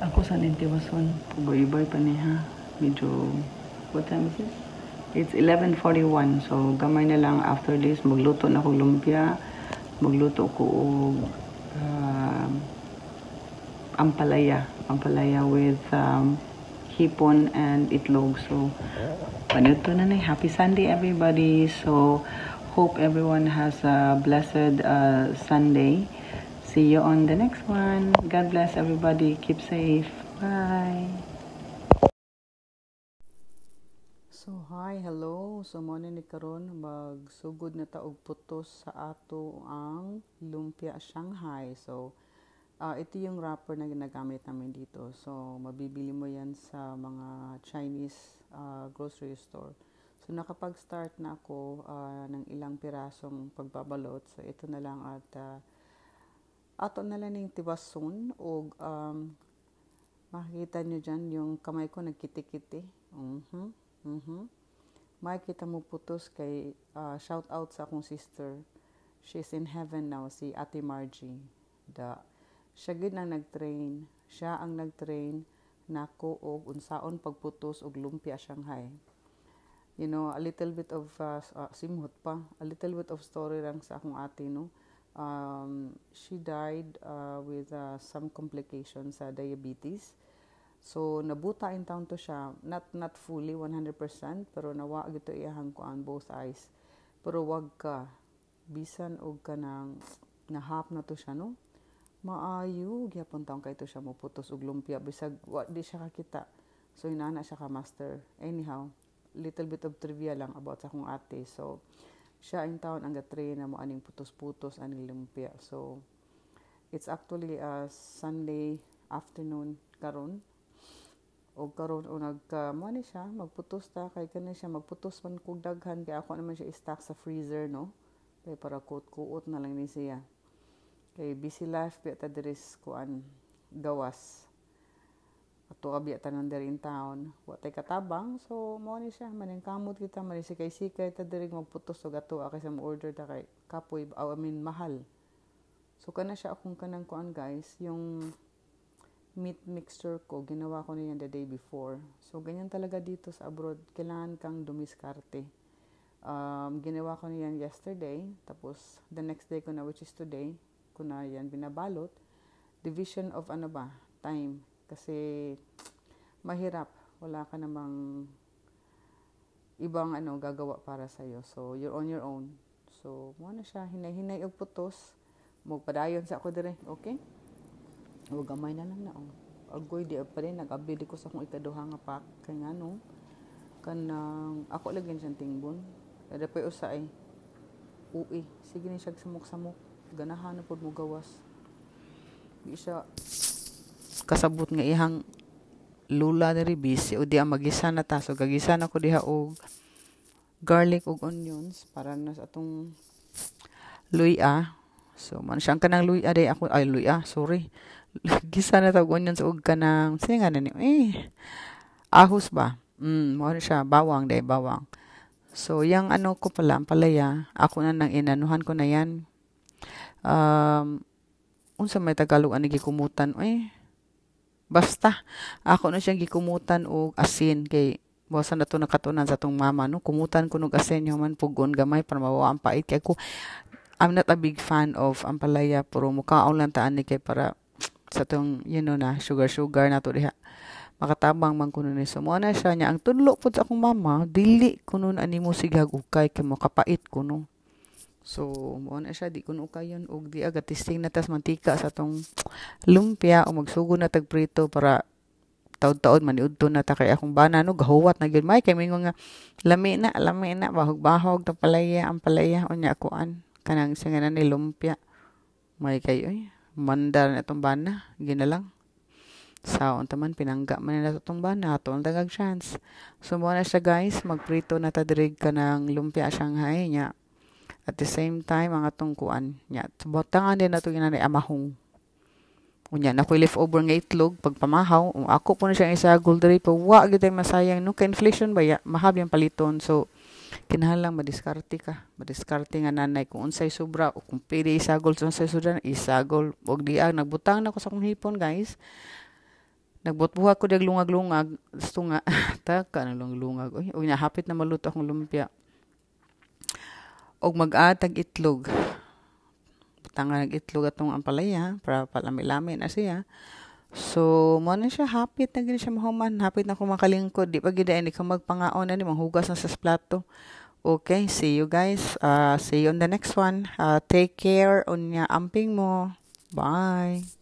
Ako sa Nintiwason, ibay pa niya. Medyo, what time is it? It's 11:41. So, gamay na lang after this. Magluto na akong lumpia. Magluto ko og ampalaya. Ampalaya with hipon and itlog. So, panuto na na. Happy Sunday, everybody. So, hope everyone has a blessed Sunday. See you on the next one. God bless everybody. Keep safe. Bye. So, hi, hello. So, mo ni karon magsugod na ta og putos sa ato ang lumpia Shanghai. So, ito yung wrapper na ginagamit namin dito. So, mabibili mo yan sa mga Chinese grocery store. So, nakapag-start na ako ng ilang pirasong pagbabalot. So, ito na lang at ato na lang yung tiwason o makikita nyo dyan yung kamay ko nagkiti-kiti. Makikita mo putos kay shout out sa akong sister. She's in heaven now, si Ate Margie. Siya gid ang nag-train. Siya ang nag-train nako og unsaon pagputos og lumpia Shanghai. You know, a little bit of simhot pa, a little bit of story lang sa akong ate, no. She died with some complications sa diabetes. So nabuta in town to siya, not fully 100%, pero nawa gito iyahang kuan both eyes. Pero wag ka bisan og kanang nahap na to siya, no. Maayo gyapon taon kay to siya moputos og lumpia bisag wa di siya kakita. So inana siya ka master. Anyhow, little bit of trivia lang about sa akong ate. So siya in town ang gatrain na mo aning putos-putos aning lumpia. So it's actually a Sunday afternoon karon. O karon o mo ni siya magputos ta kay kanay siya magputos man kog daghan kay ako naman siya i-stock sa freezer, no. Kay para kuot-kuot na lang ni siya. Kay busy life biya ta diris kuan gawas. Ato biya ta nan diri in town. Wa tay katabang, so mo ni siya maningkamot kita man sikay-sikay ta diri magputos og ato kay sa mo order ta kay kapoy mahal. So kana siya akong kanang kuan guys, yung meat mixture ko ginawa ko niyan the day before. So ganyan talaga dito sa abroad, kailangan kang dumiskarte. Ginawa ko niyan yesterday, tapos the next day ko na, which is today, ko na yan binabalot. Division of time, kasi mahirap, wala ka namang ibang gagawa para sa'yo. So you're on your own. So mo na siya hinay-hinay og putos, magpadayon sa ako dire, okay? O gamay na lang na agoy di pa rin nag-abili ko sa akong ikaduha nga pack kay ngano kanang ako lagyan siyang tingbon kada pa usay uwi sige ni siya samok-samok ganahan na pod mo gawas di siya kasabot nga ihang lula diri busy o di magisa na ta. So gagisa na ko diha og garlic ug onions para na sa atong luya. So man siyang kanang luya day ako luya, sorry. Gisa na tawag onions ug kanang singa na ni ahos ba. Mo siya bawang day bawang. So yang ko pala ampalaya, ako na nang inanuhan ko na yan. Unsa may Tagalog ani gikumutan basta ako na siyang gikumutan og asin kay basa na to nakatunan sa tong mama, no. Kumutan ko og asin human pugon gamay para mawawa ang pait kay I'm not a big fan of ampalaya, pero mukaon lang taan ni kay para sa tong na sugar na to diha makatabang man kuno ni. So mo na siya nya ang tudlo pud sa akong mama, dili kuno ani mo sighag ukay kay mo kapait kuno. So mo na siya di kuno ukayon og di aga testing na tas mantika sa tong lumpia o magsugod na tag prito para taud-taud maniudto na ta kay akong bana, no, gahuwat na gyud may kay mingon nga lami na bahog-bahog ta palaya ang palaya unya kuan kanang singanan ni lumpia may kay mandar na itong bana, ginalang. Saon taman, pinangga man na itong bana, atong tagag chance. So, mo na siya guys, magprito na tadirig ka ng lumpia Shanghai niya. At the same time, ang atong kuan niya. Botangan din na ito ginanay amahong. Unya, nakoy leftover nga itlog, pagpamahaw, ako po na siya isagol diri pa, wa gitay masayang, no, ka-inflation ba, mahab yung paliton. So, kinahanglan madiskarte ka. Madiskarte nga nanay kung unsay sobra o kung pwede isagol sa unsay sobra, isagol. Og diag nagbutang na ko sa akong hipon, guys. Nagbutbuhat ko dag lungag-lungag. Gusto nga, taka na lungag. Uy, hapit na maluto akong lumpia. Og mag-atag itlog. Butangan ng itlog atong ampalaya para palami-lami na siya. So, mo na siya, hapit na gini siya mahuman. Hapit na ko makalingkod. Di pa gida, hindi ka magpangaon na ni, manghugas na sa plato. Okay, see you guys. See you on the next one. Take care on amping mo. Bye.